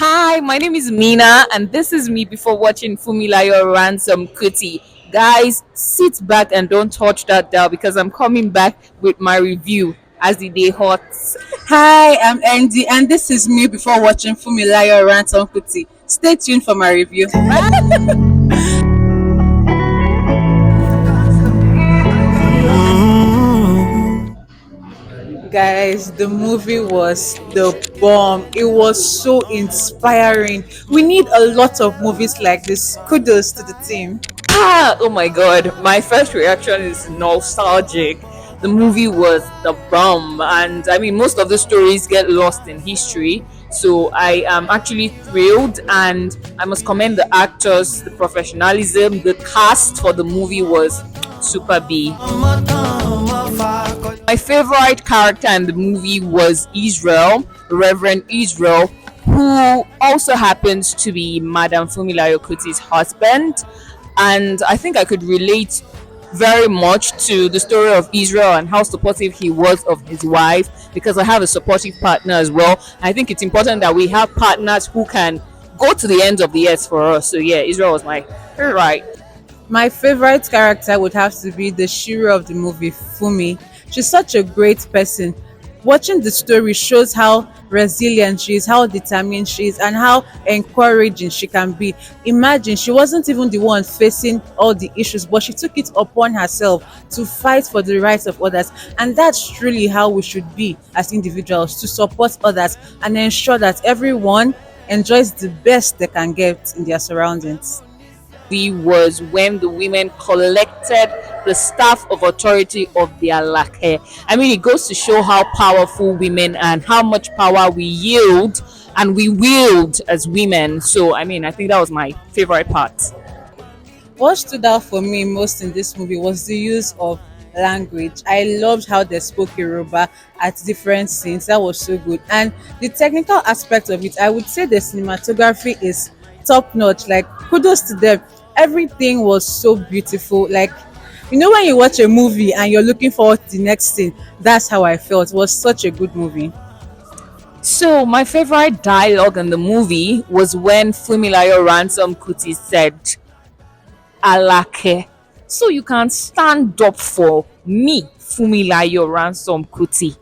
Hi, my name is Mina, and this is me before watching Funmilayo Ransome-Kuti. Guys, sit back and don't touch that dial because I'm coming back with my review as the day hots. Hi, I'm Andy, and this is me before watching Funmilayo Ransome-Kuti. Stay tuned for my review. Guys, the movie was the bomb. It was so inspiring. We need a lot of movies like this. Kudos to the team. Oh my god, my first reaction is nostalgic. The movie was the bomb, and I mean, most of the stories get lost in history. So I am actually thrilled, and I must commend the actors, the professionalism, the cast for the movie was super B. My favorite character in the movie was Israel, Reverend Israel, who also happens to be Madam Fumilayo Kuti's husband. And I think I could relate very much to the story of Israel and how supportive he was of his wife because I have a supportive partner as well. I think it's important that we have partners who can go to the ends of the earth for us. So yeah, Israel was my favorite. My favorite character would have to be the hero of the movie, Fumi. She's such a great person. Watching the story shows how resilient she is, how determined she is, and how encouraging she can be. Imagine she wasn't even the one facing all the issues, but she took it upon herself to fight for the rights of others. And that's truly how we should be as individuals, to support others and ensure that everyone enjoys the best they can get in their surroundings. Was when the women collected the staff of authority of their lake. I mean, it goes to show how powerful women and how much power we yield and we wield as women. So, I mean, I think that was my favorite part. What stood out for me most in this movie was the use of language. I loved how they spoke Yoruba at different scenes. That was so good. And the technical aspect of it, I would say the cinematography is top notch. Like, kudos to them. Everything was so beautiful. Like, when you watch a movie and you're looking forward to the next scene, that's how I felt. It was such a good movie. So, my favorite dialogue in the movie was when Fumilayo Ransome-Kuti said, Alake. So you can stand up for me, Fumilayo Ransome-Kuti.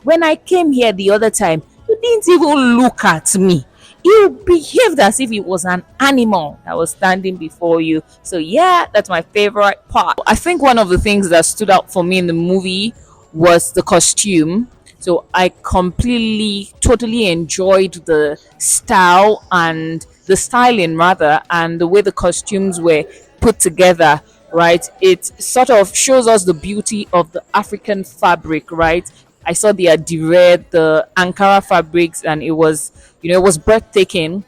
When I came here the other time, you didn't even look at me. You behaved as if it was an animal that was standing before you. So yeah, that's my favorite part. I think one of the things that stood out for me in the movie was the costume. So I completely, totally enjoyed the style and the styling rather, and the way the costumes were put together. Right, it sort of shows us the beauty of the African fabric. Right, I saw the Adire, the Ankara fabrics, and it was breathtaking.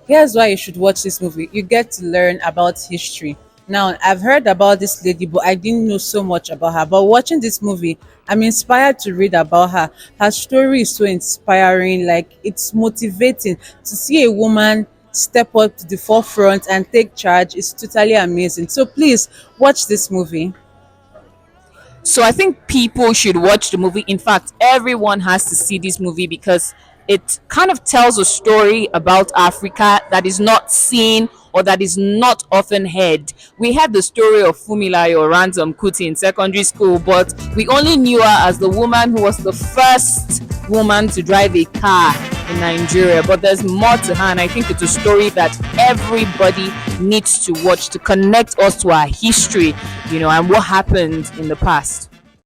Here's why you should watch this movie. You get to learn about history. Now, I've heard about this lady, but I didn't know so much about her. But watching this movie, I'm inspired to read about her. Her story is so inspiring. Like, it's motivating to see a woman step up to the forefront and take charge. It's totally amazing. So please watch this movie. So I think people should watch the movie. In fact, everyone has to see this movie because it kind of tells a story about Africa that is not seen or that is not often heard. We had the story of Fumilayo Ransome-Kuti in secondary school, but we only knew her as the woman who was the first woman to drive a car in Nigeria. But there's more to her, and I think it's a story that everybody needs to watch to connect us to our history, and what happened in the past.